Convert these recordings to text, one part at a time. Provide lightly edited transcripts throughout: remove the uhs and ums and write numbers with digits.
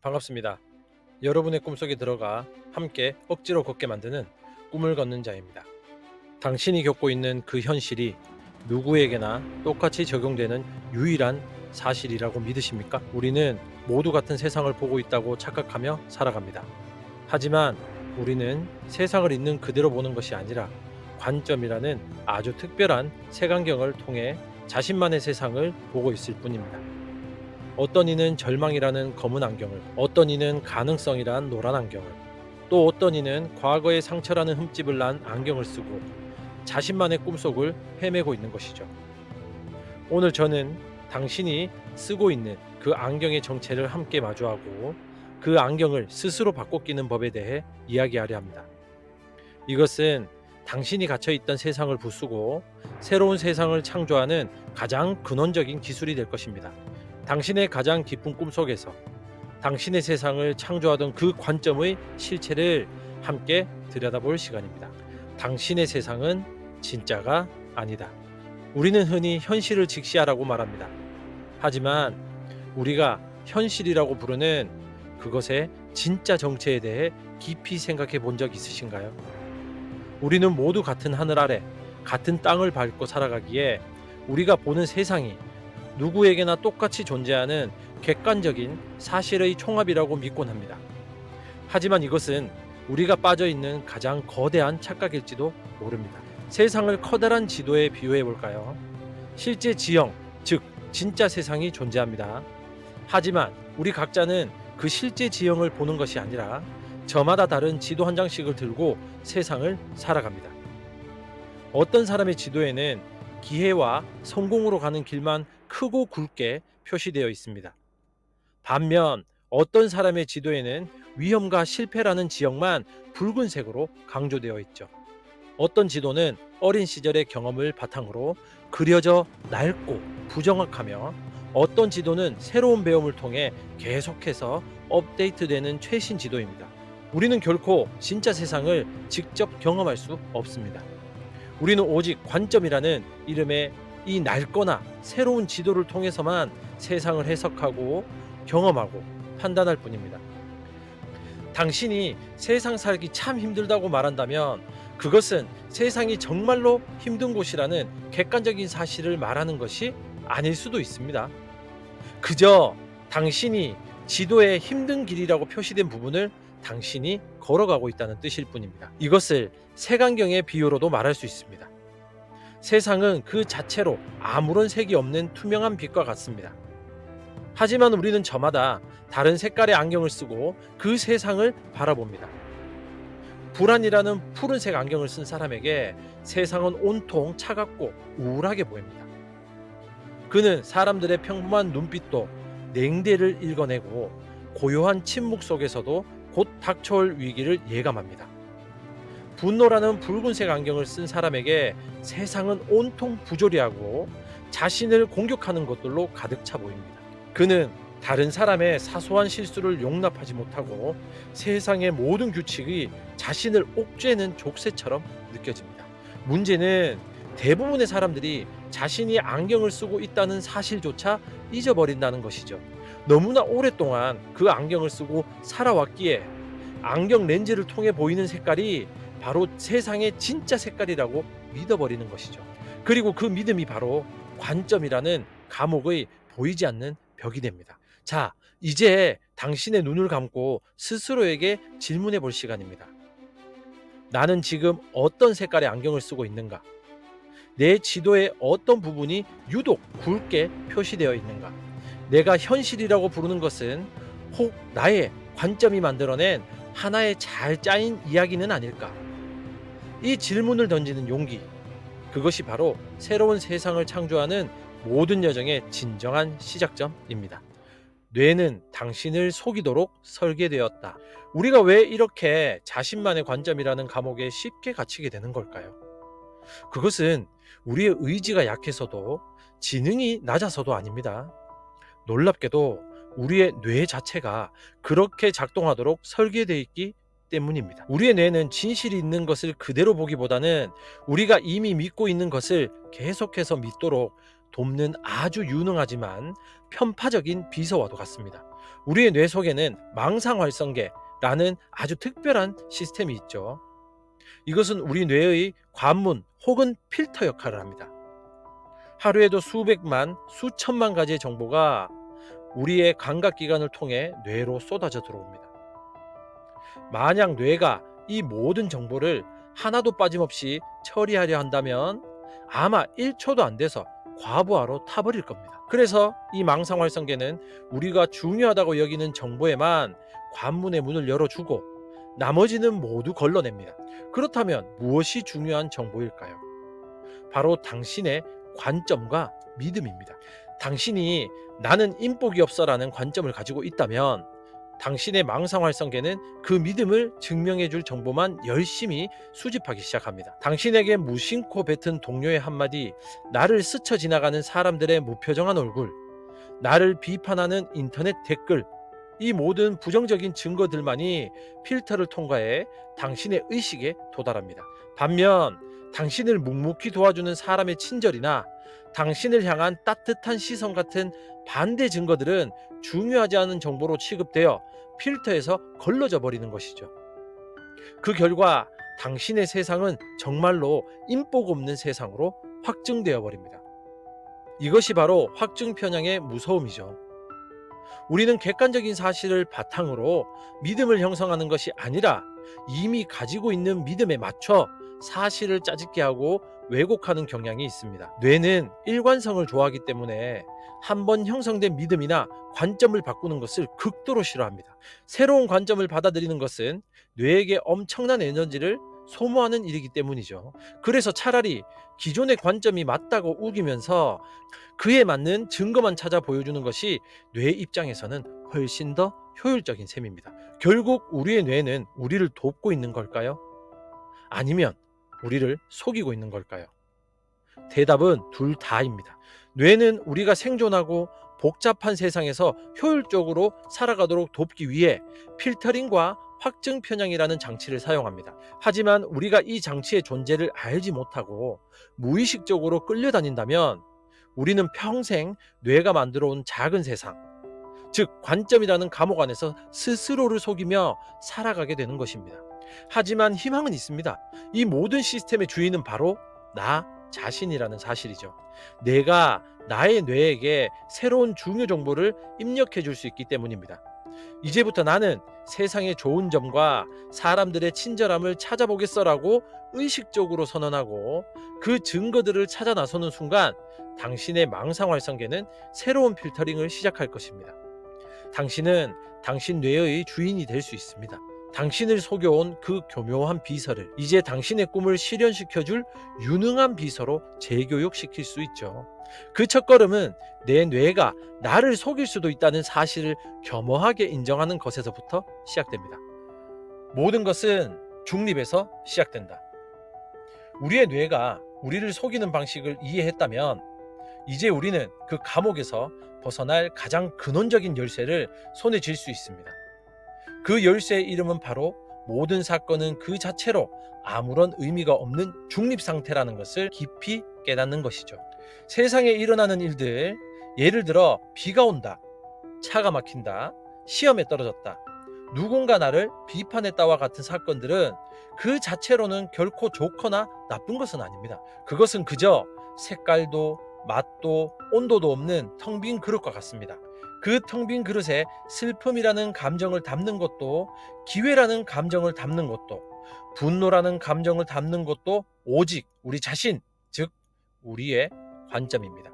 반갑습니다. 여러분의 꿈속에 들어가 함께 억지로 걷게 만드는 꿈을 걷는 자입니다. 당신이 겪고 있는 그 현실이 누구에게나 똑같이 적용되는 유일한 사실이라고 믿으십니까? 우리는 모두 같은 세상을 보고 있다고 착각하며 살아갑니다. 하지만 우리는 세상을 있는 그대로 보는 것이 아니라 관점이라는 아주 특별한 색안경을 통해 자신만의 세상을 보고 있을 뿐입니다. 어떤 이는 절망이라는 검은 안경을, 어떤 이는 가능성이란 노란 안경을, 또 어떤 이는 과거의 상처라는 흠집을 난 안경을 쓰고 자신만의 꿈속을 헤매고 있는 것이죠. 오늘 저는 당신이 쓰고 있는 그 안경의 정체를 함께 마주하고 그 안경을 스스로 바꿔 끼는 법에 대해 이야기하려 합니다. 이것은 당신이 갇혀있던 세상을 부수고 새로운 세상을 창조하는 가장 근원적인 기술이 될 것입니다. 당신의 가장 깊은 꿈속에서 당신의 세상을 창조하던 그 관점의 실체를 함께 들여다볼 시간입니다. 당신의 세상은 진짜가 아니다. 우리는 흔히 현실을 직시하라고 말합니다. 하지만 우리가 현실이라고 부르는 그것의 진짜 정체에 대해 깊이 생각해 본 적 있으신가요? 우리는 모두 같은 하늘 아래 같은 땅을 밟고 살아가기에 우리가 보는 세상이 누구에게나 똑같이 존재하는 객관적인 사실의 총합이라고 믿곤 합니다. 하지만 이것은 우리가 빠져 있는 가장 거대한 착각일지도 모릅니다. 세상을 커다란 지도에 비유해 볼까요? 실제 지형, 즉 진짜 세상이 존재합니다. 하지만 우리 각자는 그 실제 지형을 보는 것이 아니라 저마다 다른 지도 한 장씩을 들고 세상을 살아갑니다. 어떤 사람의 지도에는 기회와 성공으로 가는 길만 크고 굵게 표시되어 있습니다. 반면 어떤 사람의 지도에는 위험과 실패라는 지역만 붉은색으로 강조되어 있죠. 어떤 지도는 어린 시절의 경험을 바탕으로 그려져 낡고 부정확하며 어떤 지도는 새로운 배움을 통해 계속해서 업데이트되는 최신 지도입니다. 우리는 결코 진짜 세상을 직접 경험할 수 없습니다. 우리는 오직 관점이라는 이름의 이 낡거나 새로운 지도를 통해서만 세상을 해석하고 경험하고 판단할 뿐입니다. 당신이 세상 살기 참 힘들다고 말한다면 그것은 세상이 정말로 힘든 곳이라는 객관적인 사실을 말하는 것이 아닐 수도 있습니다. 그저 당신이 지도에 힘든 길이라고 표시된 부분을 당신이 걸어가고 있다는 뜻일 뿐입니다. 이것을 색안경의 비유로도 말할 수 있습니다. 세상은 그 자체로 아무런 색이 없는 투명한 빛과 같습니다. 하지만 우리는 저마다 다른 색깔의 안경을 쓰고 그 세상을 바라봅니다. 불안이라는 푸른색 안경을 쓴 사람에게 세상은 온통 차갑고 우울하게 보입니다. 그는 사람들의 평범한 눈빛도 냉대를 읽어내고 고요한 침묵 속에서도 곧 닥쳐올 위기를 예감합니다. 분노라는 붉은색 안경을 쓴 사람에게 세상은 온통 부조리하고 자신을 공격하는 것들로 가득 차 보입니다. 그는 다른 사람의 사소한 실수를 용납하지 못하고 세상의 모든 규칙이 자신을 옥죄는 족쇄처럼 느껴집니다. 문제는 대부분의 사람들이 자신이 안경을 쓰고 있다는 사실조차 잊어버린다는 것이죠. 너무나 오랫동안 그 안경을 쓰고 살아왔기에 안경 렌즈를 통해 보이는 색깔이 바로 세상의 진짜 색깔이라고 믿어버리는 것이죠. 그리고 그 믿음이 바로 관점이라는 감옥의 보이지 않는 벽이 됩니다. 자, 이제 당신의 눈을 감고 스스로에게 질문해 볼 시간입니다. 나는 지금 어떤 색깔의 안경을 쓰고 있는가? 내 지도의 어떤 부분이 유독 굵게 표시되어 있는가? 내가 현실이라고 부르는 것은 혹 나의 관점이 만들어낸 하나의 잘 짜인 이야기는 아닐까? 이 질문을 던지는 용기, 그것이 바로 새로운 세상을 창조하는 모든 여정의 진정한 시작점입니다. 뇌는 당신을 속이도록 설계되었다. 우리가 왜 이렇게 자신만의 관점이라는 감옥에 쉽게 갇히게 되는 걸까요? 그것은 우리의 의지가 약해서도 지능이 낮아서도 아닙니다. 놀랍게도 우리의 뇌 자체가 그렇게 작동하도록 설계되어 있기 때문입니다. 우리의 뇌는 진실이 있는 것을 그대로 보기보다는 우리가 이미 믿고 있는 것을 계속해서 믿도록 돕는 아주 유능하지만 편파적인 비서와도 같습니다. 우리의 뇌 속에는 망상활성계라는 아주 특별한 시스템이 있죠. 이것은 우리 뇌의 관문 혹은 필터 역할을 합니다. 하루에도 수백만, 수천만 가지의 정보가 우리의 감각기관을 통해 뇌로 쏟아져 들어옵니다. 만약 뇌가 이 모든 정보를 하나도 빠짐없이 처리하려 한다면 아마 1초도 안 돼서 과부하로 타버릴 겁니다. 그래서 이 망상활성계는 우리가 중요하다고 여기는 정보에만 관문의 문을 열어주고 나머지는 모두 걸러냅니다. 그렇다면 무엇이 중요한 정보일까요? 바로 당신의 관점과 믿음입니다. 당신이 나는 인복이 없어라는 관점을 가지고 있다면 당신의 망상활성계는 그 믿음을 증명해 줄 정보만 열심히 수집하기 시작합니다. 당신에게 무심코 뱉은 동료의 한마디, 나를 스쳐 지나가는 사람들의 무표정한 얼굴, 나를 비판하는 인터넷 댓글, 이 모든 부정적인 증거들만이 필터를 통과해 당신의 의식에 도달합니다. 반면 당신을 묵묵히 도와주는 사람의 친절이나 당신을 향한 따뜻한 시선 같은 반대 증거들은 중요하지 않은 정보로 취급되어 필터에서 걸러져 버리는 것이죠. 그 결과 당신의 세상은 정말로 인복 없는 세상으로 확증되어 버립니다. 이것이 바로 확증 편향의 무서움이죠. 우리는 객관적인 사실을 바탕으로 믿음을 형성하는 것이 아니라 이미 가지고 있는 믿음에 맞춰 사실을 짜집게 하고 왜곡하는 경향이 있습니다. 뇌는 일관성을 좋아하기 때문에 한번 형성된 믿음이나 관점을 바꾸는 것을 극도로 싫어합니다. 새로운 관점을 받아들이는 것은 뇌에게 엄청난 에너지를 소모하는 일이기 때문이죠. 그래서 차라리 기존의 관점이 맞다고 우기면서 그에 맞는 증거만 찾아 보여주는 것이 뇌 입장에서는 훨씬 더 효율적인 셈입니다. 결국 우리의 뇌는 우리를 돕고 있는 걸까요? 아니면 우리를 속이고 있는 걸까요? 대답은 둘 다입니다. 뇌는 우리가 생존하고 복잡한 세상에서 효율적으로 살아가도록 돕기 위해 필터링과 확증 편향이라는 장치를 사용합니다. 하지만 우리가 이 장치의 존재를 알지 못하고 무의식적으로 끌려다닌다면 우리는 평생 뇌가 만들어 온 작은 세상, 즉 관점이라는 감옥 안에서 스스로를 속이며 살아가게 되는 것입니다. 하지만 희망은 있습니다. 이 모든 시스템의 주인은 바로 나 자신이라는 사실이죠. 내가 나의 뇌에게 새로운 중요 정보를 입력해 줄 수 있기 때문입니다. 이제부터 나는 세상의 좋은 점과 사람들의 친절함을 찾아보겠어라고 의식적으로 선언하고 그 증거들을 찾아 나서는 순간 당신의 망상활성계는 새로운 필터링을 시작할 것입니다. 당신은 당신 뇌의 주인이 될 수 있습니다. 당신을 속여온 그 교묘한 비서를 이제 당신의 꿈을 실현시켜줄 유능한 비서로 재교육시킬 수 있죠. 그 첫걸음은 내 뇌가 나를 속일 수도 있다는 사실을 겸허하게 인정하는 것에서부터 시작됩니다. 모든 것은 중립에서 시작된다. 우리의 뇌가 우리를 속이는 방식을 이해했다면 이제 우리는 그 감옥에서 벗어날 가장 근원적인 열쇠를 손에 쥘 수 있습니다. 그 열쇠의 이름은 바로 모든 사건은 그 자체로 아무런 의미가 없는 중립 상태라는 것을 깊이 깨닫는 것이죠. 세상에 일어나는 일들, 예를 들어 비가 온다, 차가 막힌다, 시험에 떨어졌다, 누군가 나를 비판했다와 같은 사건들은 그 자체로는 결코 좋거나 나쁜 것은 아닙니다. 그것은 그저 색깔도 맛도 온도도 없는 텅 빈 그릇과 같습니다. 그 텅 빈 그릇에 슬픔이라는 감정을 담는 것도, 기회라는 감정을 담는 것도, 분노라는 감정을 담는 것도 오직 우리 자신, 즉 우리의 관점입니다.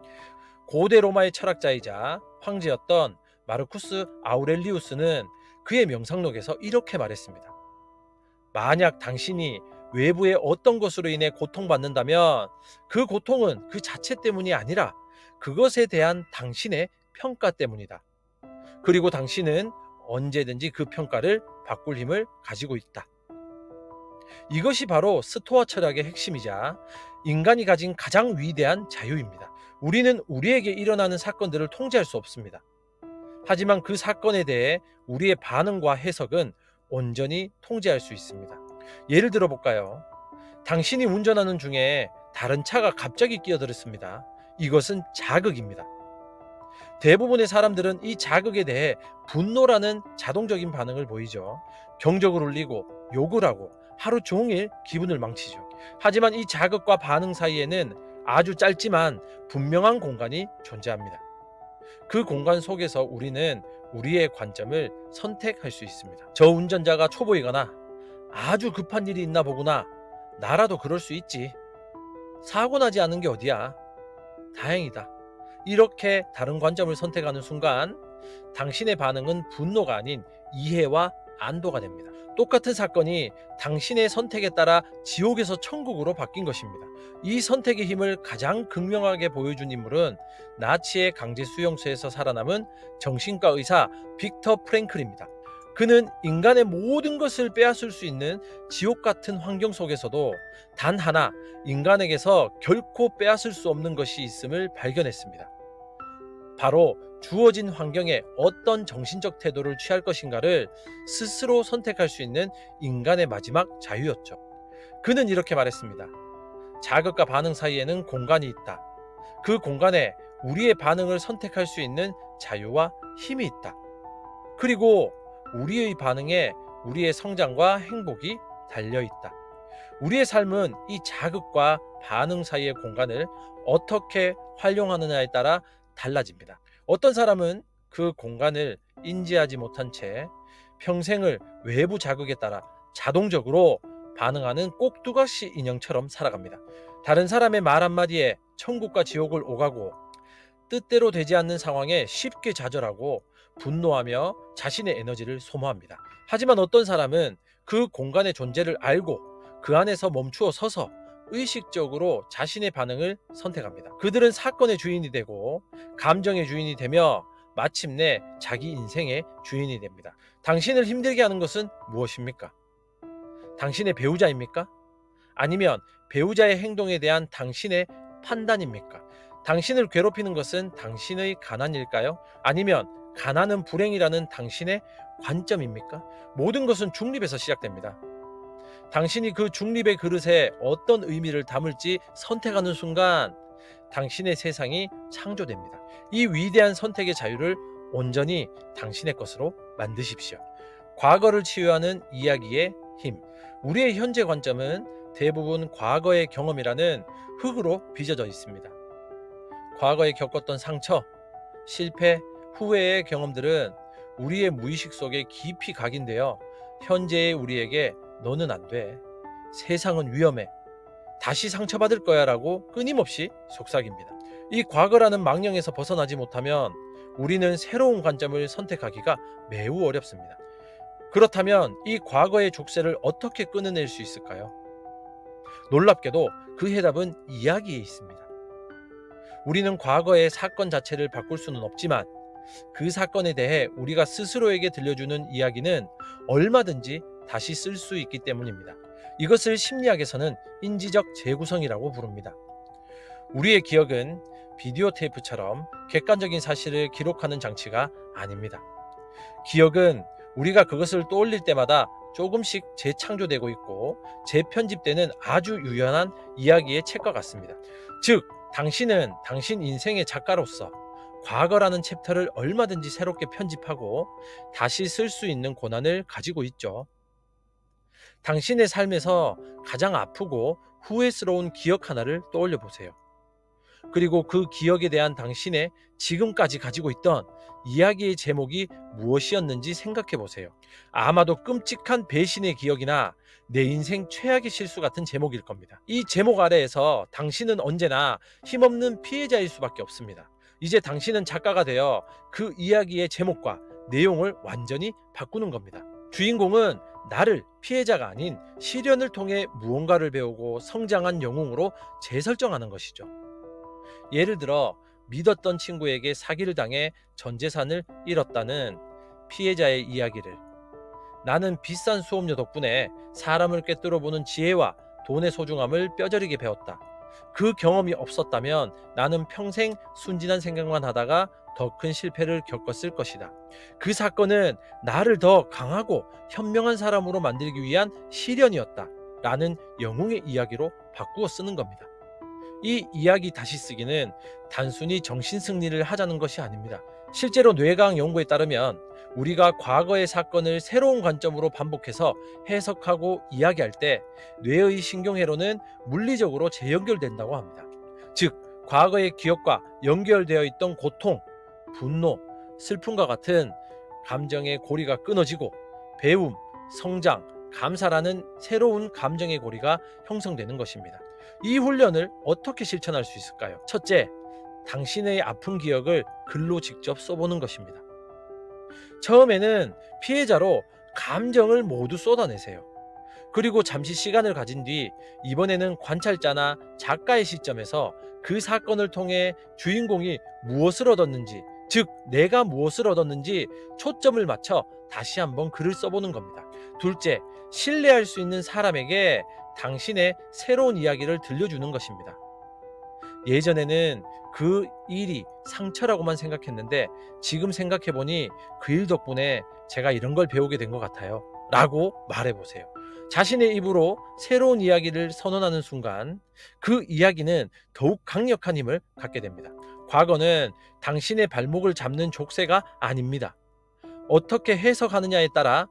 고대 로마의 철학자이자 황제였던 마르쿠스 아우렐리우스는 그의 명상록에서 이렇게 말했습니다. 만약 당신이 외부의 어떤 것으로 인해 고통받는다면 그 고통은 그 자체 때문이 아니라 그것에 대한 당신의 평가 때문이다. 그리고 당신은 언제든지 그 평가를 바꿀 힘을 가지고 있다. 이것이 바로 스토아 철학의 핵심이자 인간이 가진 가장 위대한 자유입니다. 우리는 우리에게 일어나는 사건들을 통제할 수 없습니다. 하지만 그 사건에 대해 우리의 반응과 해석은 온전히 통제할 수 있습니다. 예를 들어 볼까요? 당신이 운전하는 중에 다른 차가 갑자기 끼어들었습니다. 이것은 자극입니다. 대부분의 사람들은 이 자극에 대해 분노라는 자동적인 반응을 보이죠. 경적을 울리고 욕을 하고 하루 종일 기분을 망치죠. 하지만 이 자극과 반응 사이에는 아주 짧지만 분명한 공간이 존재합니다. 그 공간 속에서 우리는 우리의 관점을 선택할 수 있습니다. 저 운전자가 초보이거나 아주 급한 일이 있나 보구나. 나라도 그럴 수 있지. 사고 나지 않은 게 어디야. 다행이다. 이렇게 다른 관점을 선택하는 순간 당신의 반응은 분노가 아닌 이해와 안도가 됩니다. 똑같은 사건이 당신의 선택에 따라 지옥에서 천국으로 바뀐 것입니다. 이 선택의 힘을 가장 극명하게 보여준 인물은 나치의 강제 수용소에서 살아남은 정신과 의사 빅터 프랭클입니다. 그는 인간의 모든 것을 빼앗을 수 있는 지옥 같은 환경 속에서도 단 하나 인간에게서 결코 빼앗을 수 없는 것이 있음을 발견했습니다. 바로 주어진 환경에 어떤 정신적 태도를 취할 것인가를 스스로 선택할 수 있는 인간의 마지막 자유였죠. 그는 이렇게 말했습니다. 자극과 반응 사이에는 공간이 있다. 그 공간에 우리의 반응을 선택할 수 있는 자유와 힘이 있다. 그리고 우리의 반응에 우리의 성장과 행복이 달려 있다. 우리의 삶은 이 자극과 반응 사이의 공간을 어떻게 활용하느냐에 따라 달라집니다. 어떤 사람은 그 공간을 인지하지 못한 채 평생을 외부 자극에 따라 자동적으로 반응하는 꼭두각시 인형처럼 살아갑니다. 다른 사람의 말 한마디에 천국과 지옥을 오가고 뜻대로 되지 않는 상황에 쉽게 좌절하고 분노하며 자신의 에너지를 소모합니다. 하지만 어떤 사람은 그 공간의 존재를 알고 그 안에서 멈추어 서서 의식적으로 자신의 반응을 선택합니다. 그들은 사건의 주인이 되고 감정의 주인이 되며 마침내 자기 인생의 주인이 됩니다. 당신을 힘들게 하는 것은 무엇입니까? 당신의 배우자입니까? 아니면 배우자의 행동에 대한 당신의 판단입니까? 당신을 괴롭히는 것은 당신의 가난일까요? 아니면 가난은 불행이라는 당신의 관점입니까? 모든 것은 중립에서 시작됩니다. 당신이 그 중립의 그릇에 어떤 의미를 담을지 선택하는 순간 당신의 세상이 창조됩니다. 이 위대한 선택의 자유를 온전히 당신의 것으로 만드십시오. 과거를 치유하는 이야기의 힘. 우리의 현재 관점은 대부분 과거의 경험이라는 흙으로 빚어져 있습니다. 과거에 겪었던 상처, 실패, 후회의 경험들은 우리의 무의식 속에 깊이 각인되어 현재의 우리에게 너는 안 돼. 세상은 위험해. 다시 상처받을 거야 라고 끊임없이 속삭입니다. 이 과거라는 망령에서 벗어나지 못하면 우리는 새로운 관점을 선택하기가 매우 어렵습니다. 그렇다면 이 과거의 족쇄를 어떻게 끊어낼 수 있을까요? 놀랍게도 그 해답은 이야기에 있습니다. 우리는 과거의 사건 자체를 바꿀 수는 없지만 그 사건에 대해 우리가 스스로에게 들려주는 이야기는 얼마든지 다시 쓸 수 있기 때문입니다. 이것을 심리학에서는 인지적 재구성이라고 부릅니다. 우리의 기억은 비디오 테이프처럼 객관적인 사실을 기록하는 장치가 아닙니다. 기억은 우리가 그것을 떠올릴 때마다 조금씩 재창조되고 있고 재편집되는 아주 유연한 이야기의 책과 같습니다. 즉, 당신은 당신 인생의 작가로서 과거라는 챕터를 얼마든지 새롭게 편집하고 다시 쓸 수 있는 권한을 가지고 있죠. 당신의 삶에서 가장 아프고 후회스러운 기억 하나를 떠올려 보세요. 그리고 그 기억에 대한 당신의 지금까지 가지고 있던 이야기의 제목이 무엇이었는지 생각해 보세요. 아마도 끔찍한 배신의 기억이나 내 인생 최악의 실수 같은 제목일 겁니다. 이 제목 아래에서 당신은 언제나 힘없는 피해자일 수밖에 없습니다. 이제 당신은 작가가 되어 그 이야기의 제목과 내용을 완전히 바꾸는 겁니다. 주인공은 나를 피해자가 아닌 시련을 통해 무언가를 배우고 성장한 영웅으로 재설정하는 것이죠. 예를 들어 믿었던 친구에게 사기를 당해 전 재산을 잃었다는 피해자의 이야기를 나는 비싼 수업료 덕분에 사람을 꿰뚫어 보는 지혜와 돈의 소중함을 뼈저리게 배웠다. 그 경험이 없었다면 나는 평생 순진한 생각만 하다가 더 큰 실패를 겪었을 것이다. 그 사건은 나를 더 강하고 현명한 사람으로 만들기 위한 시련이었다. 라는 영웅의 이야기로 바꾸어 쓰는 겁니다. 이 이야기 다시 쓰기는 단순히 정신 승리를 하자는 것이 아닙니다. 실제로 뇌과학 연구에 따르면 우리가 과거의 사건을 새로운 관점으로 반복해서 해석하고 이야기할 때 뇌의 신경회로는 물리적으로 재연결된다고 합니다. 즉, 과거의 기억과 연결되어 있던 고통, 분노, 슬픔과 같은 감정의 고리가 끊어지고 배움, 성장, 감사라는 새로운 감정의 고리가 형성되는 것입니다. 이 훈련을 어떻게 실천할 수 있을까요? 첫째, 당신의 아픈 기억을 글로 직접 써보는 것입니다. 처음에는 피해자로 감정을 모두 쏟아내세요. 그리고 잠시 시간을 가진 뒤 이번에는 관찰자나 작가의 시점에서 그 사건을 통해 주인공이 무엇을 얻었는지, 즉 내가 무엇을 얻었는지 초점을 맞춰 다시 한번 글을 써보는 겁니다. 둘째, 신뢰할 수 있는 사람에게 당신의 새로운 이야기를 들려주는 것입니다. 예전에는 그 일이 상처라고만 생각했는데 지금 생각해보니 그 일 덕분에 제가 이런 걸 배우게 된 것 같아요 라고 말해보세요. 자신의 입으로 새로운 이야기를 선언하는 순간 그 이야기는 더욱 강력한 힘을 갖게 됩니다. 과거는 당신의 발목을 잡는 족쇄가 아닙니다. 어떻게 해석하느냐에 따라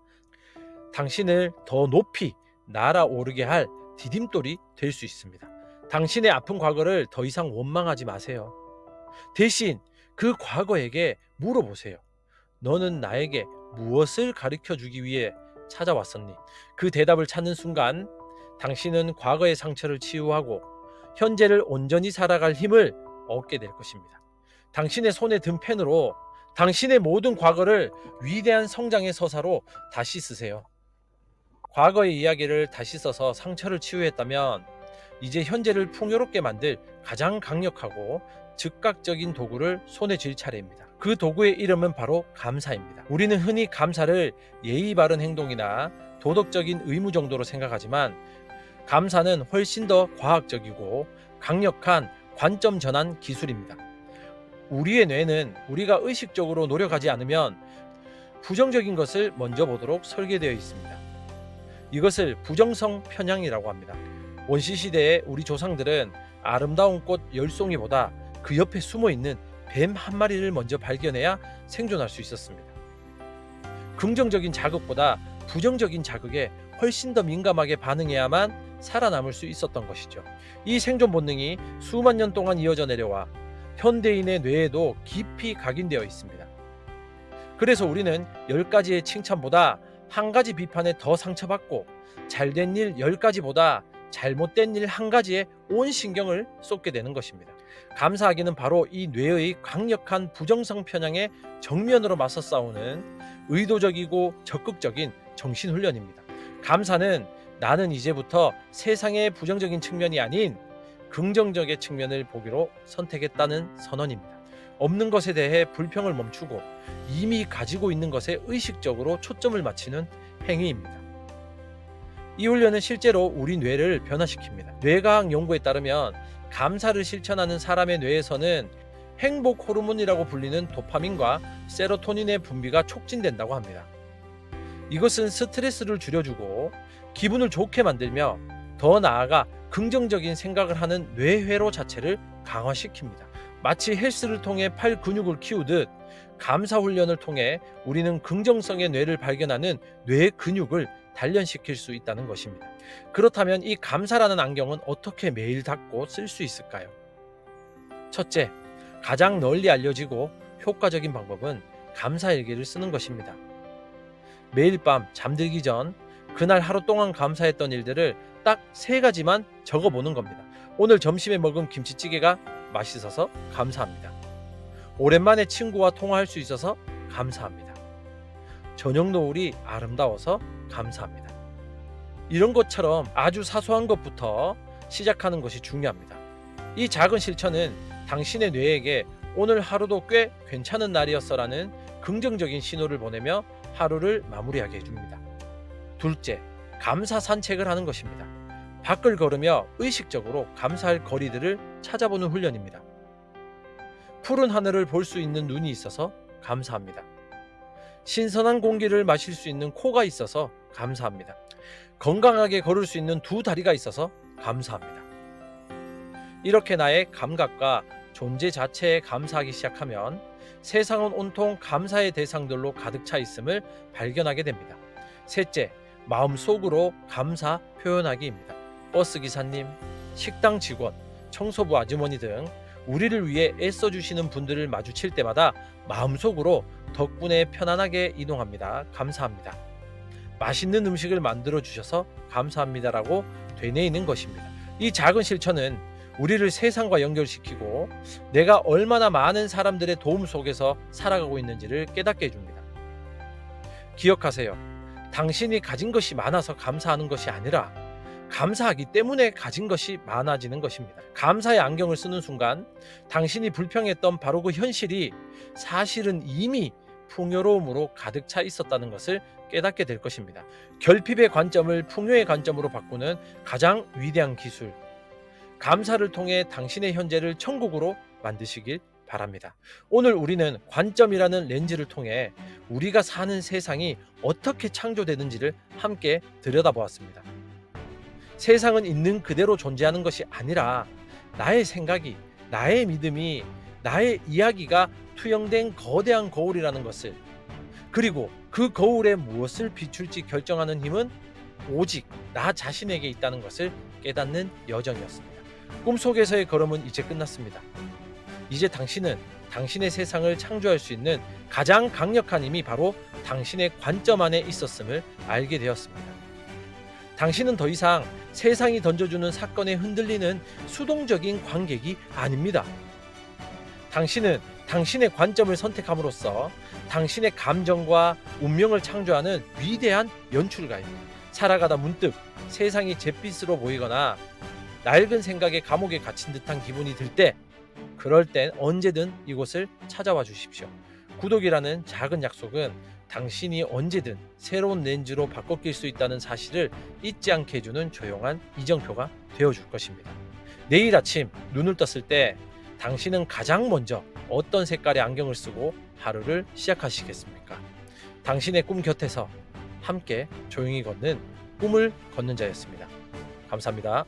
당신을 더 높이 날아오르게 할 디딤돌이 될 수 있습니다. 당신의 아픈 과거를 더 이상 원망하지 마세요. 대신 그 과거에게 물어보세요. 너는 나에게 무엇을 가르쳐 주기 위해 찾아왔었니? 그 대답을 찾는 순간 당신은 과거의 상처를 치유하고 현재를 온전히 살아갈 힘을 얻게 될 것입니다. 당신의 손에 든 펜으로 당신의 모든 과거를 위대한 성장의 서사로 다시 쓰세요. 과거의 이야기를 다시 써서 상처를 치유했다면 이제 현재를 풍요롭게 만들 가장 강력하고 즉각적인 도구를 손에 쥘 차례입니다. 그 도구의 이름은 바로 감사입니다. 우리는 흔히 감사를 예의 바른 행동이나 도덕적인 의무 정도로 생각하지만 감사는 훨씬 더 과학적이고 강력한 관점 전환 기술입니다. 우리의 뇌는 우리가 의식적으로 노력하지 않으면 부정적인 것을 먼저 보도록 설계되어 있습니다. 이것을 부정성 편향이라고 합니다. 원시시대의 우리 조상들은 아름다운 꽃 10송이보다 그 옆에 숨어있는 뱀 한 마리를 먼저 발견해야 생존할 수 있었습니다. 긍정적인 자극보다 부정적인 자극에 훨씬 더 민감하게 반응해야만 살아남을 수 있었던 것이죠. 이 생존 본능이 수만 년 동안 이어져 내려와 현대인의 뇌에도 깊이 각인되어 있습니다. 그래서 우리는 10가지의 칭찬보다 한 가지 비판에 더 상처받고 잘된 일 10가지보다 잘못된 일 한 가지에 온 신경을 쏟게 되는 것입니다. 감사하기는 바로 이 뇌의 강력한 부정성 편향에 정면으로 맞서 싸우는 의도적이고 적극적인 정신훈련입니다. 감사는 나는 이제부터 세상의 부정적인 측면이 아닌 긍정적인 측면을 보기로 선택했다는 선언입니다. 없는 것에 대해 불평을 멈추고 이미 가지고 있는 것에 의식적으로 초점을 맞추는 행위입니다. 이 훈련은 실제로 우리 뇌를 변화시킵니다. 뇌과학 연구에 따르면 감사를 실천하는 사람의 뇌에서는 행복 호르몬이라고 불리는 도파민과 세로토닌의 분비가 촉진된다고 합니다. 이것은 스트레스를 줄여주고 기분을 좋게 만들며 더 나아가 긍정적인 생각을 하는 뇌회로 자체를 강화시킵니다. 마치 헬스를 통해 팔 근육을 키우듯 감사 훈련을 통해 우리는 긍정성의 뇌를 발견하는 뇌 근육을 단련시킬 수 있다는 것입니다. 그렇다면 이 감사라는 안경은 어떻게 매일 닦고 쓸 수 있을까요? 첫째, 가장 널리 알려지고 효과적인 방법은 감사일기를 쓰는 것입니다. 매일 밤 잠들기 전 그날 하루 동안 감사했던 일들을 딱 3가지만 적어보는 겁니다. 오늘 점심에 먹은 김치찌개가 맛있어서 감사합니다. 오랜만에 친구와 통화할 수 있어서 감사합니다. 저녁 노을이 아름다워서 감사합니다. 이런 것처럼 아주 사소한 것부터 시작하는 것이 중요합니다. 이 작은 실천은 당신의 뇌에게 오늘 하루도 꽤 괜찮은 날이었어라는 긍정적인 신호를 보내며 하루를 마무리하게 해줍니다. 둘째, 감사 산책을 하는 것입니다. 밖을 걸으며 의식적으로 감사할 거리들을 찾아보는 훈련입니다. 푸른 하늘을 볼 수 있는 눈이 있어서 감사합니다. 신선한 공기를 마실 수 있는 코가 있어서 감사합니다. 건강하게 걸을 수 있는 2 다리가 있어서 감사합니다. 이렇게 나의 감각과 존재 자체에 감사하기 시작하면 세상은 온통 감사의 대상들로 가득 차 있음을 발견하게 됩니다. 셋째, 마음속으로 감사 표현하기입니다. 버스 기사님, 식당 직원, 청소부 아주머니 등 우리를 위해 애써주시는 분들을 마주칠 때마다 마음속으로 덕분에 편안하게 이동합니다. 감사합니다. 맛있는 음식을 만들어 주셔서 감사합니다라고 되뇌이는 것입니다. 이 작은 실천은 우리를 세상과 연결시키고 내가 얼마나 많은 사람들의 도움 속에서 살아가고 있는지를 깨닫게 해줍니다. 기억하세요. 당신이 가진 것이 많아서 감사하는 것이 아니라 감사하기 때문에 가진 것이 많아지는 것입니다. 감사의 안경을 쓰는 순간 당신이 불평했던 바로 그 현실이 사실은 이미 풍요로움으로 가득 차 있었다는 것을 깨닫게 될 것입니다. 결핍의 관점을 풍요의 관점으로 바꾸는 가장 위대한 기술, 감사를 통해 당신의 현재를 천국으로 만드시길 바랍니다. 오늘 우리는 관점이라는 렌즈를 통해 우리가 사는 세상이 어떻게 창조되는지를 함께 들여다보았습니다. 세상은 있는 그대로 존재하는 것이 아니라 나의 생각이, 나의 믿음이, 나의 이야기가 투영된 거대한 거울이라는 것을, 그리고 그 거울에 무엇을 비출지 결정하는 힘은 오직 나 자신에게 있다는 것을 깨닫는 여정이었습니다. 꿈속에서의 걸음은 이제 끝났습니다. 이제 당신은 당신의 세상을 창조할 수 있는 가장 강력한 힘이 바로 당신의 관점 안에 있었음을 알게 되었습니다. 당신은 더 이상 세상이 던져주는 사건에 흔들리는 수동적인 관객이 아닙니다. 당신은 당신의 관점을 선택함으로써 당신의 감정과 운명을 창조하는 위대한 연출가입니다. 살아가다 문득 세상이 잿빛으로 보이거나 낡은 생각의 감옥에 갇힌 듯한 기분이 들 때, 그럴 땐 언제든 이곳을 찾아와 주십시오. 구독이라는 작은 약속은 당신이 언제든 새로운 렌즈로 바꿔 낄 수 있다는 사실을 잊지 않게 해주는 조용한 이정표가 되어줄 것입니다. 내일 아침 눈을 떴을 때 당신은 가장 먼저 어떤 색깔의 안경을 쓰고 하루를 시작하시겠습니까? 당신의 꿈 곁에서 함께 조용히 걷는 꿈을 걷는 자였습니다. 감사합니다.